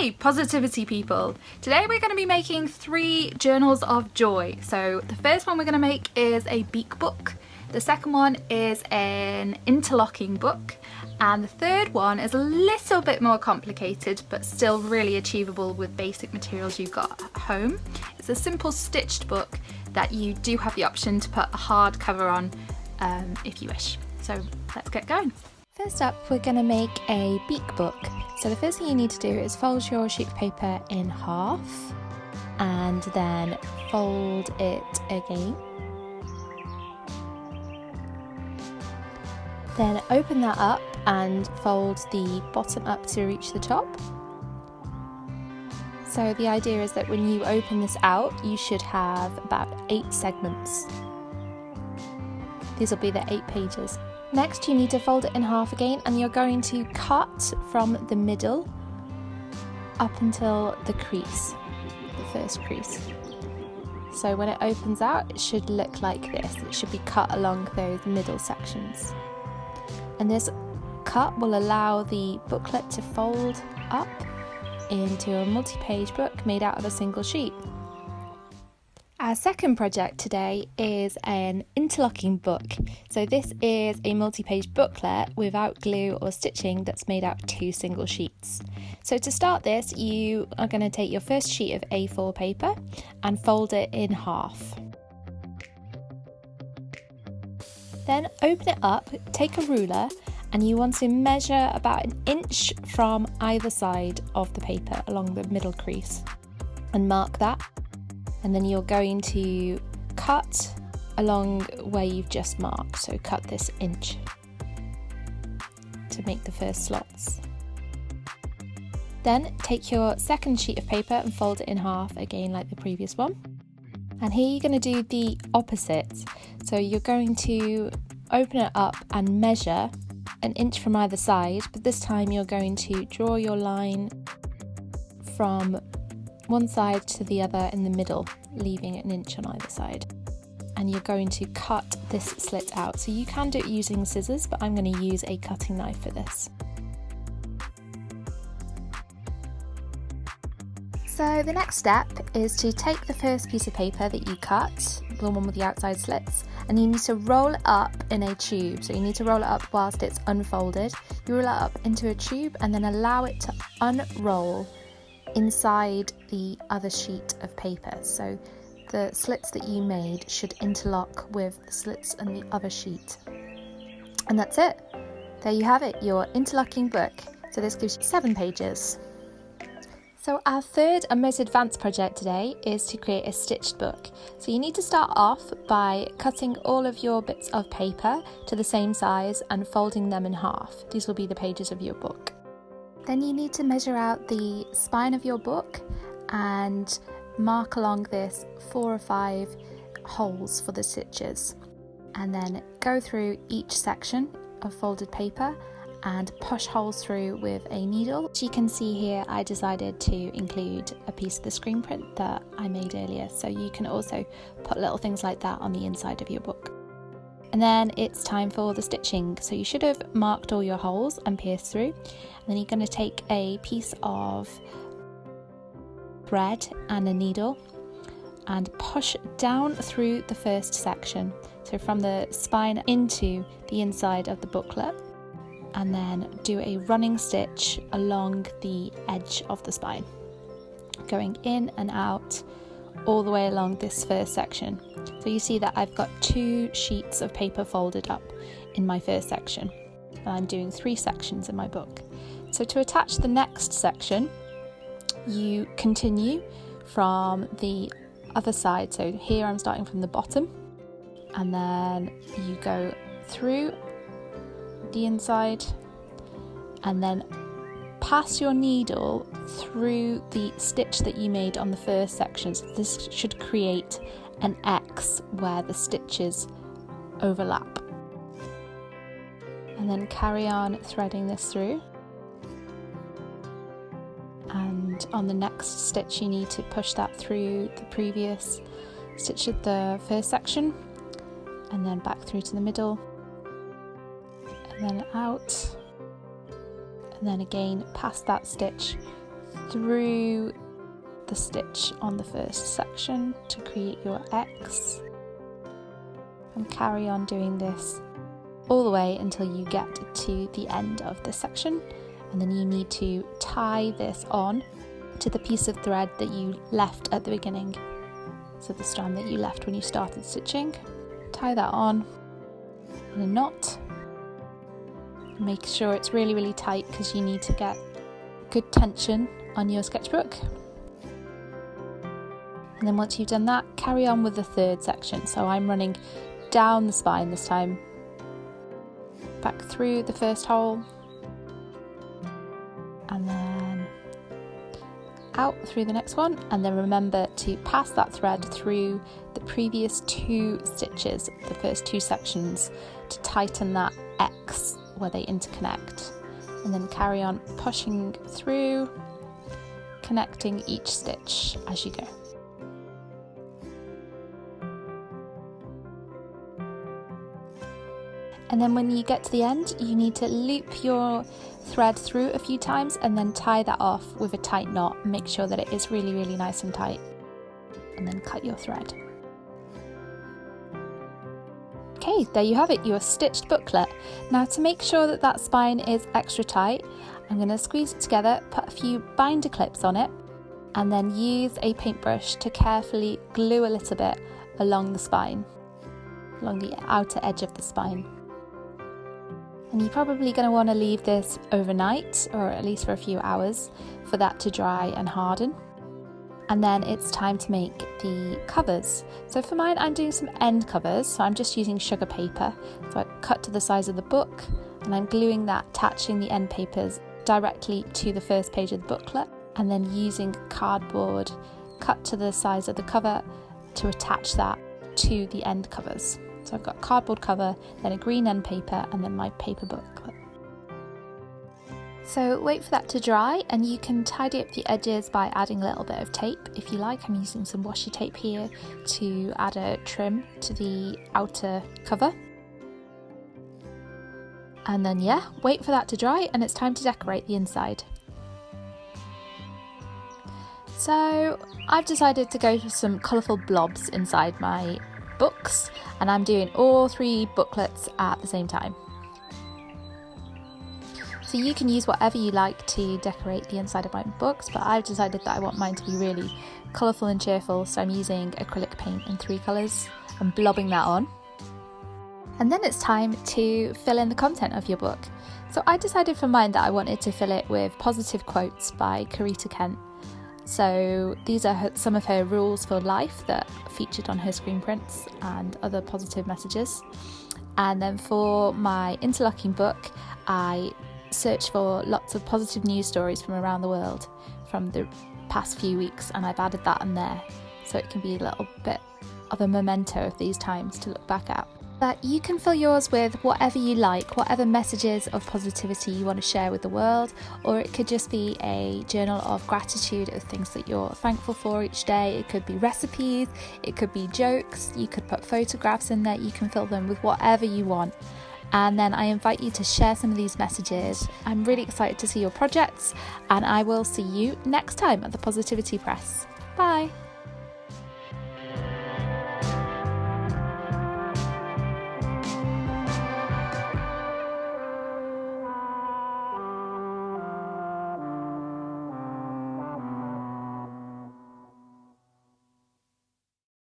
Hey positivity people! Today we're going to be making 3 journals of joy. So the first one we're going to make is a beak book, the second one is an interlocking book, and the third one is a little bit more complicated but still really achievable with basic materials you've got at home. It's a simple stitched book that you do have the option to put a hard cover on if you wish. So let's get going. First up, we're going to make a beak book. So the first thing you need to do is fold your sheet of paper in half and then fold it again. Then open that up and fold the bottom up to reach the top. So the idea is that when you open this out, you should have about 8 segments. These will be the 8 pages. Next, you need to fold it in half again, and you're going to cut from the middle up until the crease, the first crease. So when it opens out, it should look like this. It should be cut along those middle sections. And this cut will allow the booklet to fold up into a multi-page book made out of a single sheet. Our second project today is an interlocking book. So this is a multi-page booklet without glue or stitching that's made out of 2 single sheets. So to start this, you are going to take your first sheet of A4 paper and fold it in half. Then open it up, take a ruler, and you want to measure about 1 inch from either side of the paper along the middle crease and mark that. And then you're going to cut along where you've just marked, so cut this inch to make the first slots. Then take your second sheet of paper and fold it in half again like the previous one. And here you're going to do the opposite. So you're going to open it up and measure 1 inch from either side, but this time you're going to draw your line from one side to the other in the middle, leaving 1 inch on either side. And you're going to cut this slit out. So you can do it using scissors, but I'm going to use a cutting knife for this. So the next step is to take the first piece of paper that you cut, the one with the outside slits, and you need to roll it up in a tube. So you need to roll it up whilst it's unfolded. You roll it up into a tube and then allow it to unroll inside the other sheet of paper. So the slits that you made should interlock with the slits in the other sheet. And that's it. There you have it, your interlocking book. So this gives you 7 pages. So our third and most advanced project today is to create a stitched book. So you need to start off by cutting all of your bits of paper to the same size and folding them in half. These will be the pages of your book. Then you need to measure out the spine of your book and mark along this 4 or 5 holes for the stitches. And then go through each section of folded paper and push holes through with a needle. As you can see here, I decided to include a piece of the screen print that I made earlier, so you can also put little things like that on the inside of your book. And then it's time for the stitching. So you should have marked all your holes and pierced through. And then you're going to take a piece of thread and a needle and push down through the first section. So from the spine into the inside of the booklet. And then do a running stitch along the edge of the spine, going in and out all the way along this first section. So you see that I've got 2 sheets of paper folded up in my first section, and I'm doing 3 sections in my book. So to attach the next section, you continue from the other side. So here I'm starting from the bottom, and then you go through the inside and then pass your needle through the stitch that you made on the first section. So this should create an X where the stitches overlap. And then carry on threading this through. And on the next stitch you need to push that through the previous stitch of the first section and then back through to the middle and then out, and then again past that stitch through the stitch on the first section to create your X, and carry on doing this all the way until you get to the end of this section, and then you need to tie this on to the piece of thread that you left at the beginning, so the strand that you left when you started stitching. Tie that on in a knot. Make sure it's really tight because you need to get good tension on your sketchbook. And then once you've done that, carry on with the third section. So I'm running down the spine this time, back through the first hole, and then out through the next one, and then remember to pass that thread through the previous 2 stitches, the first 2 sections, to tighten that X where they interconnect, and then carry on pushing through, connecting each stitch as you go. And then when you get to the end, you need to loop your thread through a few times and then tie that off with a tight knot. Make sure that it is really nice and tight, and then cut your thread. Okay, there you have it, your stitched booklet. Now, to make sure that that spine is extra tight, I'm going to squeeze it together, put a few binder clips on it, and then use a paintbrush to carefully glue a little bit along the spine, along the outer edge of the spine. And you're probably going to want to leave this overnight, or at least for a few hours, for that to dry and harden. And then it's time to make the covers. So for mine, I'm doing some end covers, so I'm just using sugar paper. So I cut to the size of the book, and I'm gluing that, attaching the end papers directly to the first page of the booklet, and then using cardboard cut to the size of the cover to attach that to the end covers. So I've got cardboard cover, then a green end paper, and then my paper booklet. So wait for that to dry, and you can tidy up the edges by adding a little bit of tape if you like. I'm using some washi tape here to add a trim to the outer cover. And then wait for that to dry, and it's time to decorate the inside. So I've decided to go for some colourful blobs inside my books, and I'm doing all 3 booklets at the same time. So you can use whatever you like to decorate the inside of my books, but I've decided that I want mine to be really colourful and cheerful, so I'm using acrylic paint in 3 colours and blobbing that on. And then it's time to fill in the content of your book. So I decided for mine that I wanted to fill it with positive quotes by Karita Kent. So these are some of her rules for life that featured on her screen prints and other positive messages. And then for my interlocking book, I searched for lots of positive news stories from around the world from the past few weeks, and I've added that in there so it can be a little bit of a memento of these times to look back at. But you can fill yours with whatever you like, whatever messages of positivity you want to share with the world, or it could just be a journal of gratitude of things that you're thankful for each day. It could be recipes, it could be jokes, you could put photographs in there, you can fill them with whatever you want. And then I invite you to share some of these messages. I'm really excited to see your projects, and I will see you next time at the Positivity Press. Bye!